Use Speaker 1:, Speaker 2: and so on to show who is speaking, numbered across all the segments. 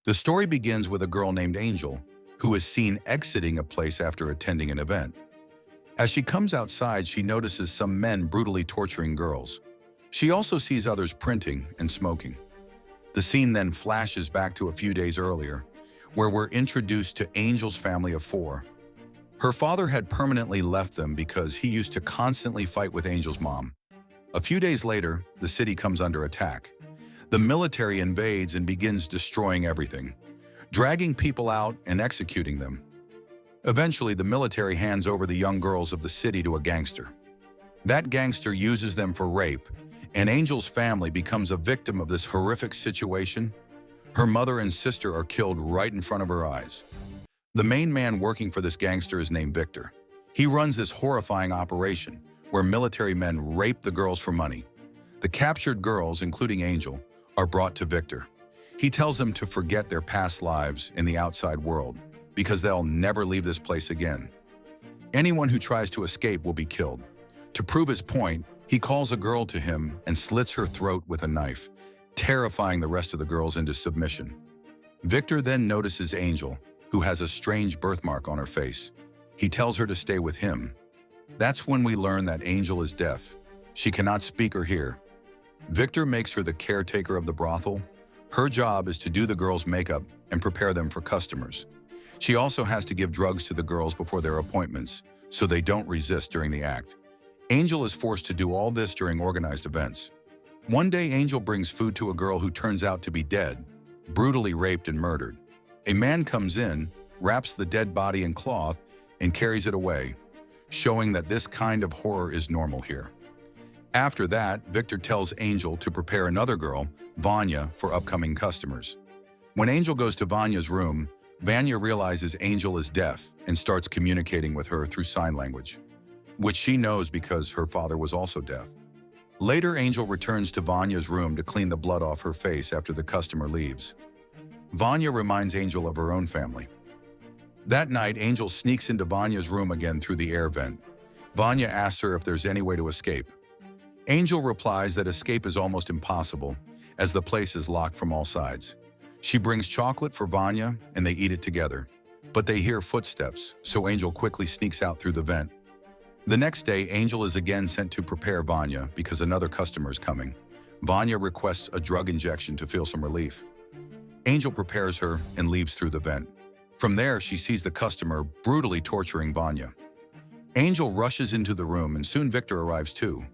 Speaker 1: The story begins with a girl named Angel, who is seen exiting a place after attending an event. As she comes outside, she notices some men brutally torturing girls. She also sees others printing and smoking. The scene then flashes back to a few days earlier, where we're introduced to Angel's family of 4. Her father had permanently left them because he used to constantly fight with Angel's mom. A few days later, the city comes under attack. The military invades and begins destroying everything, dragging people out and executing them. Eventually, the military hands over the young girls of the city to a gangster. That gangster uses them for rape, and Angel's family becomes a victim of this horrific situation. Her mother and sister are killed right in front of her eyes. The main man working for this gangster is named Victor. He runs this horrifying operation where military men rape the girls for money. The captured girls, including Angel, are brought to Victor. He tells them to forget their past lives in the outside world because they'll never leave this place again. Anyone who tries to escape will be killed. To prove his point, he calls a girl to him and slits her throat with a knife, terrifying the rest of the girls into submission. Victor then notices Angel, who has a strange birthmark on her face. He tells her to stay with him. That's when we learn that Angel is deaf. She cannot speak or hear. Victor makes her the caretaker of the brothel. Her job is to do the girls' makeup and prepare them for customers. She also has to give drugs to the girls before their appointments, so they don't resist during the act. Angel is forced to do all this during organized events. One day, Angel brings food to a girl who turns out to be dead, brutally raped and murdered. A man comes in, wraps the dead body in cloth, and carries it away, showing that this kind of horror is normal here. After that, Victor tells Angel to prepare another girl, Vanya, for upcoming customers. When Angel goes to Vanya's room, Vanya realizes Angel is deaf and starts communicating with her through sign language, which she knows because her father was also deaf. Later, Angel returns to Vanya's room to clean the blood off her face after the customer leaves. Vanya reminds Angel of her own family. That night, Angel sneaks into Vanya's room again through the air vent. Vanya asks her if there's any way to escape. Angel replies that escape is almost impossible, as the place is locked from all sides. She brings chocolate for Vanya, and they eat it together. But they hear footsteps, so Angel quickly sneaks out through the vent. The next day, Angel is again sent to prepare Vanya because another customer is coming. Vanya requests a drug injection to feel some relief. Angel prepares her and leaves through the vent. From there, she sees the customer brutally torturing Vanya. Angel rushes into the room, and soon Victor arrives too.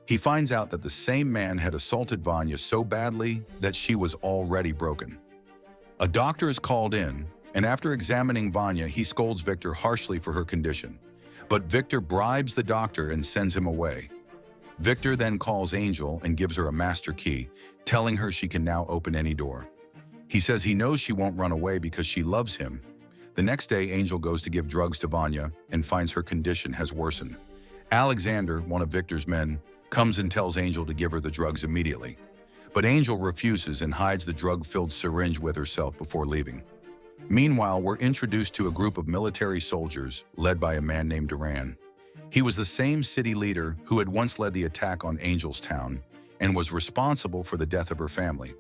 Speaker 1: He finds out that the same man had assaulted Vanya so badly that she was already broken. A doctor is called in, and after examining Vanya, he scolds Victor harshly for her condition. But Victor bribes the doctor and sends him away. Victor then calls Angel and gives her a master key, telling her she can now open any door. He says he knows she won't run away because she loves him. The next day, Angel goes to give drugs to Vanya and finds her condition has worsened. Alexander, one of Victor's men, comes and tells Angel to give her the drugs immediately. But Angel refuses and hides the drug-filled syringe with herself before leaving. Meanwhile, we're introduced to a group of military soldiers led by a man named Duran. He was the same city leader who had once led the attack on Angel's town and was responsible for the death of her family.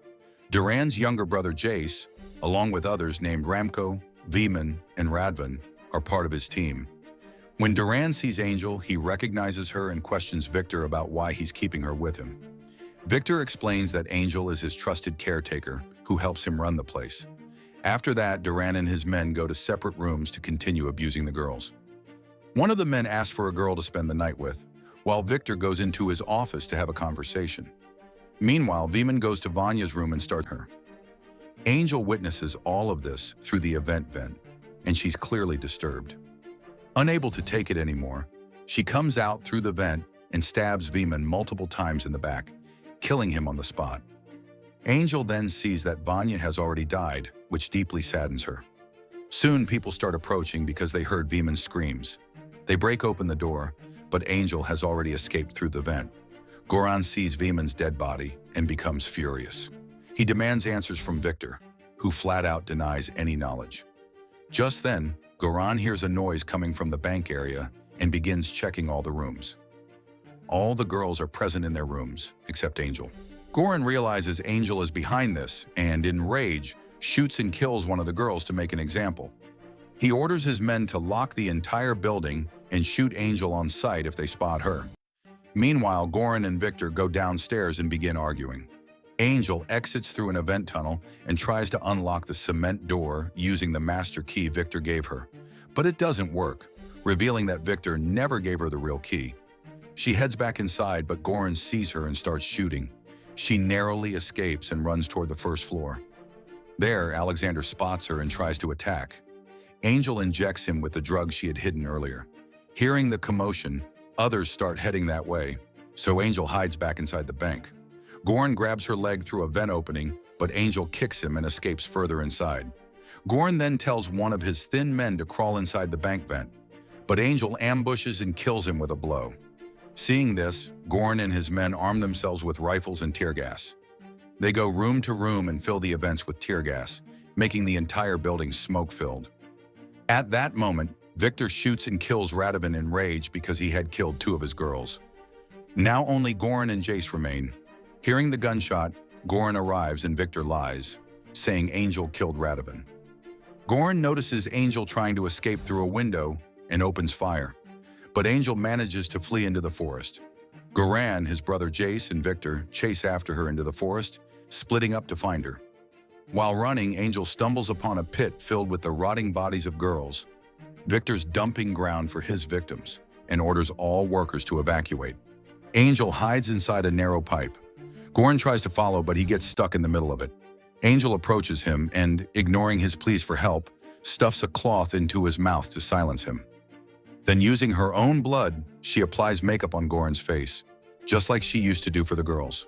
Speaker 1: Duran's younger brother Jace, along with others named Ramko, Veman, and Radvan, are part of his team. When Duran sees Angel, he recognizes her and questions Victor about why he's keeping her with him. Victor explains that Angel is his trusted caretaker who helps him run the place. After that, Duran and his men go to separate rooms to continue abusing the girls. One of the men asks for a girl to spend the night with, while Victor goes into his office to have a conversation. Meanwhile, Veman goes to Vanya's room and starts her. Angel witnesses all of this through the event vent, and she's clearly disturbed. Unable to take it anymore, she comes out through the vent and stabs Veman multiple times in the back, killing him on the spot. Angel then sees that Vanya has already died, which deeply saddens her. Soon, people start approaching because they heard Veman's screams. They break open the door, but Angel has already escaped through the vent. Goran sees Veman's dead body and becomes furious. He demands answers from Victor, who flat out denies any knowledge. Just then, Goran hears a noise coming from the bank area and begins checking all the rooms. All the girls are present in their rooms, except Angel. Goran realizes Angel is behind this and, in rage, shoots and kills one of the girls to make an example. He orders his men to lock the entire building and shoot Angel on sight if they spot her. Meanwhile, Goran and Victor go downstairs and begin arguing. Angel exits through an event tunnel and tries to unlock the cement door using the master key Victor gave her. But it doesn't work, revealing that Victor never gave her the real key. She heads back inside, but Goran sees her and starts shooting. She narrowly escapes and runs toward the first floor. There, Alexander spots her and tries to attack. Angel injects him with the drug she had hidden earlier. Hearing the commotion, others start heading that way, so Angel hides back inside the bank. Goran grabs her leg through a vent opening, but Angel kicks him and escapes further inside. Goran then tells one of his thin men to crawl inside the bank vent, but Angel ambushes and kills him with a blow. Seeing this, Goran and his men arm themselves with rifles and tear gas. They go room to room and fill the events with tear gas, making the entire building smoke-filled. At that moment, Victor shoots and kills Radovan in rage because he had killed 2 of his girls. Now only Goran and Jace remain. Hearing the gunshot, Goran arrives and Victor lies, saying Angel killed Radovan. Goran notices Angel trying to escape through a window and opens fire, but Angel manages to flee into the forest. Goran, his brother Jace, and Victor chase after her into the forest, splitting up to find her. While running, Angel stumbles upon a pit filled with the rotting bodies of girls. Victor's dumping ground for his victims and orders all workers to evacuate. Angel hides inside a narrow pipe. Goran tries to follow, but he gets stuck in the middle of it. Angel approaches him and, ignoring his pleas for help, stuffs a cloth into his mouth to silence him. Then, using her own blood, she applies makeup on Goran's face, just like she used to do for the girls.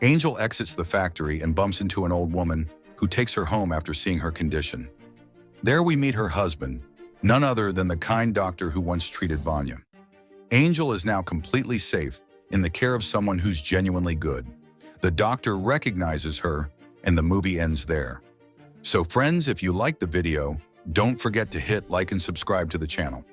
Speaker 1: Angel exits the factory and bumps into an old woman who takes her home after seeing her condition. There we meet her husband, none other than the kind doctor who once treated Vanya. Angel is now completely safe in the care of someone who's genuinely good. The doctor recognizes her, and the movie ends there. So friends, if you liked the video, don't forget to hit like and subscribe to the channel.